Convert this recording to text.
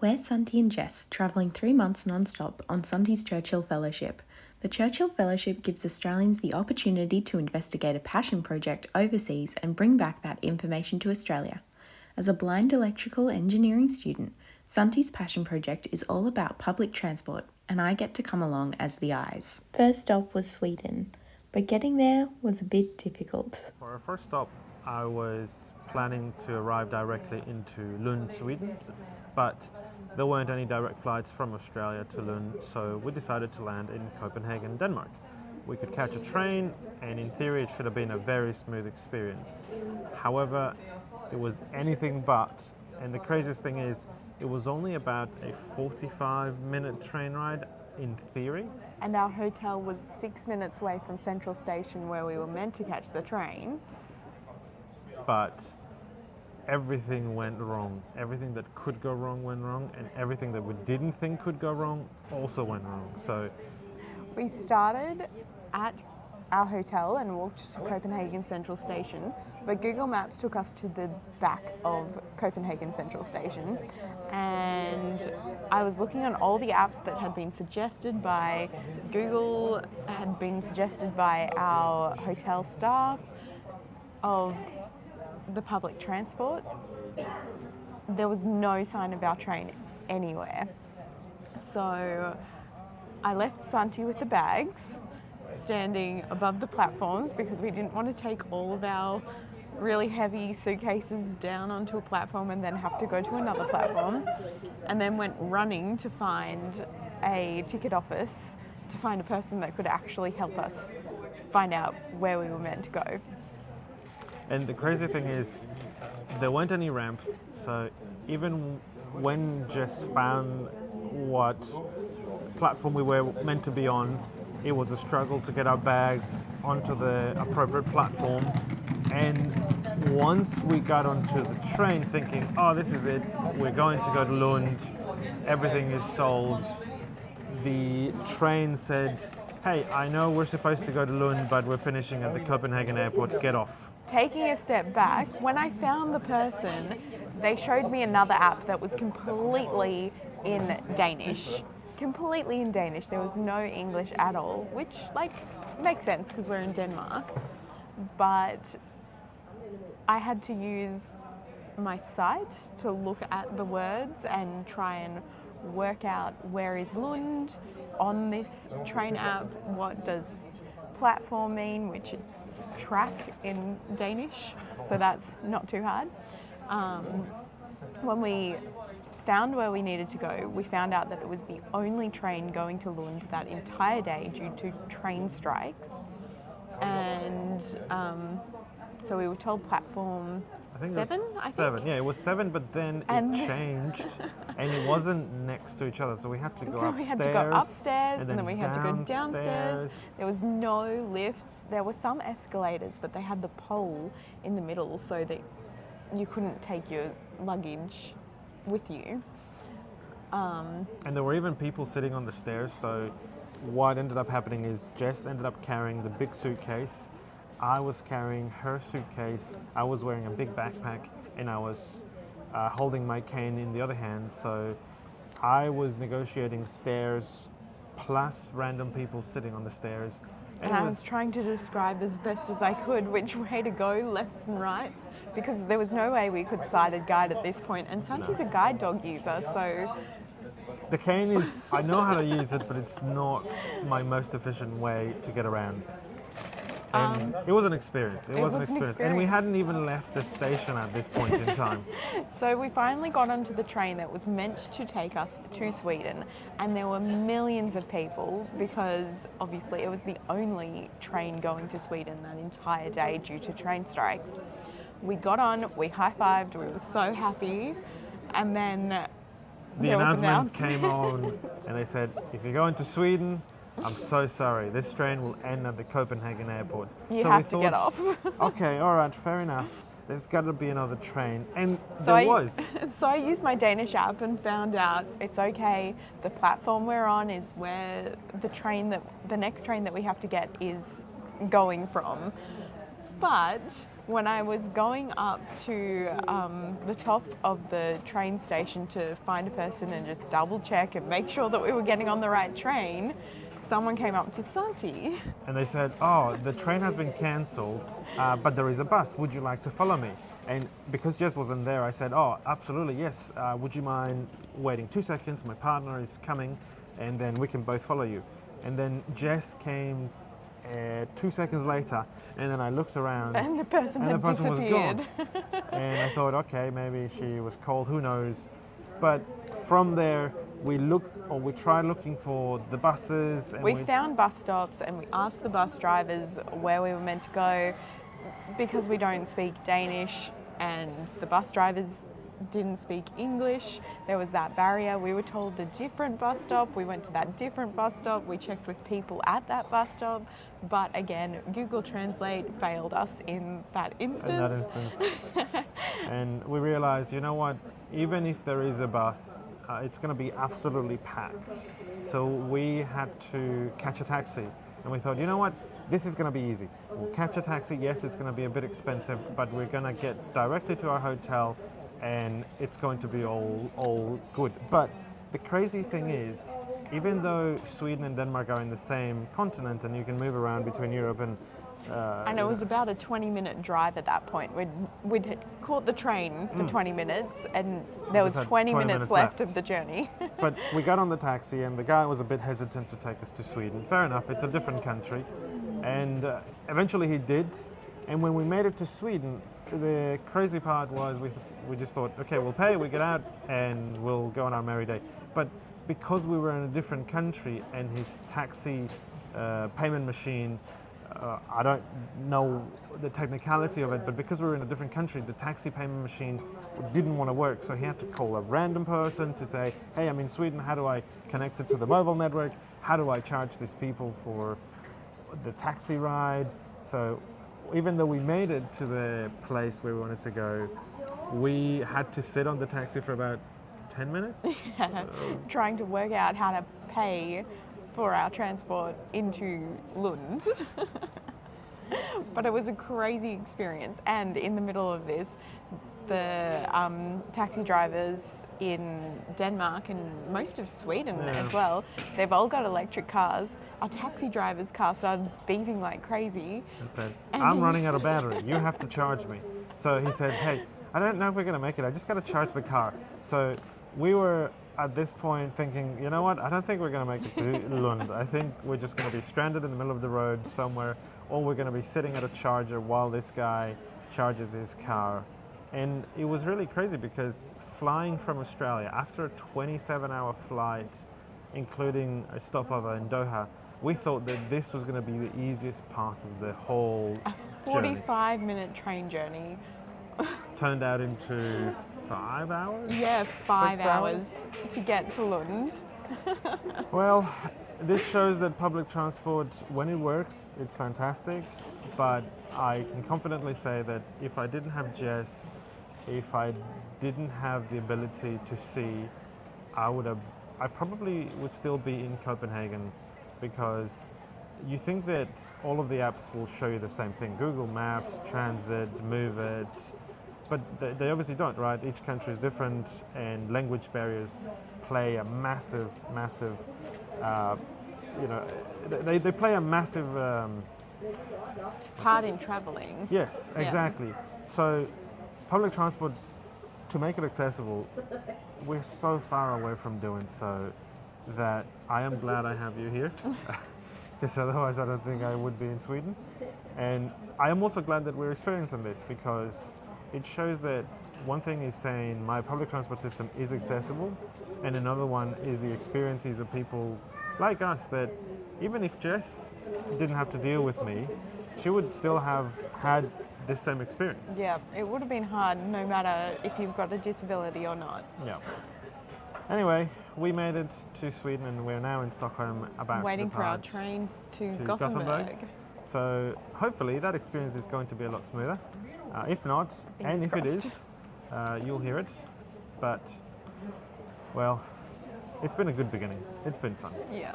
We're Santi and Jess, travelling 3 months non-stop on Santi's Churchill Fellowship. The Churchill Fellowship gives Australians the opportunity to investigate a passion project overseas and bring back that information to Australia. As a blind electrical engineering student, Santi's passion project is all about public transport, and I get to come along as the eyes. First stop was Sweden, but getting there was a bit difficult. For our first stop, I was planning to arrive directly into Lund, Sweden, but there weren't any direct flights from Australia to Lund, so we decided to land in Copenhagen, Denmark. We could catch a train, and in theory it should have been a very smooth experience. However, it was anything but, and the craziest thing is, it was only about a 45-minute train ride in theory. And our hotel was 6 minutes away from Central Station where we were meant to catch the train. But everything went wrong. Everything that could go wrong went wrong, and everything that we didn't think could go wrong also went wrong. So we started at our hotel and walked to Copenhagen Central Station, but Google Maps took us to the back of Copenhagen Central Station, and I was looking on all the apps that had been suggested by Google, had been suggested by our hotel staff, of the public transport. There was no sign of our train anywhere. So I left Santi with the bags standing above the platforms because we didn't want to take all of our really heavy suitcases down onto a platform and then have to go to another platform, and then went running to find a ticket office to find a person that could actually help us find out where we were meant to go. And the crazy thing is, there weren't any ramps, so even when Jess found what platform we were meant to be on, it was a struggle to get our bags onto the appropriate platform. And once we got onto the train thinking, oh, this is it, we're going to go to Lund, everything is sold, the train said, hey, I know we're supposed to go to Lund, but we're finishing at the Copenhagen airport, get off. Taking a step back, when I found the person, they showed me another app that was completely in Danish. Completely in Danish. There was no English at all, which makes sense because we're in Denmark. But I had to use my sight to look at the words and try and work out where is Lund on this train app, what does platform mean, which it's track in Danish, so that's not too hard. When we found where we needed to go, we found out that it was the only train going to Lund that entire day due to train strikes. And so we were told platform I think 7, it was I think? 7. Yeah, it was 7, but then it changed, and it wasn't next to each other, so we had to go upstairs. We had to go upstairs, and then we had to go downstairs. downstairs. There was no lifts. There were some escalators, but they had the pole in the middle so that you couldn't take your luggage with you. And there were even people sitting on the stairs, so what ended up happening is Jess ended up carrying the big suitcase. I was carrying her suitcase, I was wearing a big backpack, and I was holding my cane in the other hand, so I was negotiating stairs plus random people sitting on the stairs. And I was trying to describe as best as I could which way to go, lefts and rights, because there was no way we could sighted guide at this point, and Santi's a guide dog user, so... The cane is, I know how to use it, but it's not my most efficient way to get around. And it was an experience. It was an experience. And we hadn't even left the station at this point in time. So we finally got onto the train that was meant to take us to Sweden, and there were millions of people because obviously it was the only train going to Sweden that entire day due to train strikes. We got on, we high-fived, we were so happy, and then the announcement came on, and they said, if you're going to Sweden, I'm so sorry, this train will end at the Copenhagen airport. You have to get off. Okay, all right, fair enough. There's got to be another train, and So there was. So I used my Danish app and found out it's okay. The platform we're on is where the next train that we have to get is going from. But when I was going up to the top of the train station to find a person and just double check and make sure that we were getting on the right train, someone came up to Santi. And they said, oh, the train has been cancelled, but there is a bus. Would you like to follow me? And because Jess wasn't there, I said, oh, absolutely, yes. Would you mind waiting 2 seconds? My partner is coming, and then we can both follow you. And then Jess came 2 seconds later, and then I looked around, And the person had was disappeared. gone. And I thought, okay, maybe she was cold, who knows. But from there, we tried looking for the buses. And We found bus stops and we asked the bus drivers where we were meant to go because we don't speak Danish and the bus drivers didn't speak English. There was that barrier. We were told a different bus stop. We went to that different bus stop. We checked with people at that bus stop. But again, Google Translate failed us in that instance. And we realized, you know what, even if there is a bus, it's going to be absolutely packed. So we had to catch a taxi. And we thought, you know what, this is going to be easy. We'll catch a taxi. Yes, it's going to be a bit expensive, but we're going to get directly to our hotel and it's going to be all good. But the crazy thing is, even though Sweden and Denmark are in the same continent and you can move around between Europe and it was about a 20-minute drive at that point. We'd caught the train for 20 minutes and there was had 20 minutes left left. of the journey. But we got on the taxi and the guy was a bit hesitant to take us to Sweden. Fair enough, it's a different country. And eventually he did. And when we made it to Sweden, the crazy part was we just thought, okay, we'll pay, we get out, and we'll go on our merry day. But because we were in a different country and his taxi payment machine, I don't know the technicality of it, but because we were in a different country, the taxi payment machine didn't want to work. So he had to call a random person to say, hey, I'm in Sweden, how do I connect it to the mobile network? How do I charge these people for the taxi ride? So even though we made it to the place where we wanted to go, we had to sit on the taxi for about 10 minutes. Trying to work out how to pay for our transport into Lund. But it was a crazy experience. And in the middle of this, the taxi drivers in Denmark and most of Sweden as well, they've all got electric cars. Our taxi driver's car started beeping like crazy. And said, I'm running out of battery, you have to charge me. So he said, hey, I don't know if we're going to make it, I just got to charge the car. So we were at this point thinking, you know what, I don't think we're going to make it to Lund. I think we're just going to be stranded in the middle of the road somewhere, or we're going to be sitting at a charger while this guy charges his car. And it was really crazy because flying from Australia, after a 27-hour flight, including a stopover in Doha, we thought that this was going to be the easiest part of the whole a 45-minute train journey. Turned out into 5 hours? Yeah, 5 hours to get to Lund. Well, this shows that public transport, when it works, it's fantastic. But I can confidently say that if I didn't have Jess, if I didn't have the ability to see, I probably would still be in Copenhagen, because you think that all of the apps will show you the same thing. Google Maps, Transit, Move It, but they obviously don't, right? Each country is different and language barriers play a massive, they play a massive part in traveling. Yes, exactly. Yeah. So public transport, to make it accessible, we're so far away from doing so that I am glad I have you here, because otherwise I don't think I would be in Sweden. And I am also glad that we're experiencing this, because it shows that one thing is saying my public transport system is accessible, and another one is the experiences of people like us that even if Jess didn't have to deal with me, she would still have had this same experience. Yeah, it would have been hard no matter if you've got a disability or not. Yeah. Anyway, we made it to Sweden and we're now in Stockholm about waiting to for our depart train to Gothenburg. So hopefully that experience is going to be a lot smoother. If not, and if it is, you'll hear it. But, well, it's been a good beginning. It's been fun. Yeah.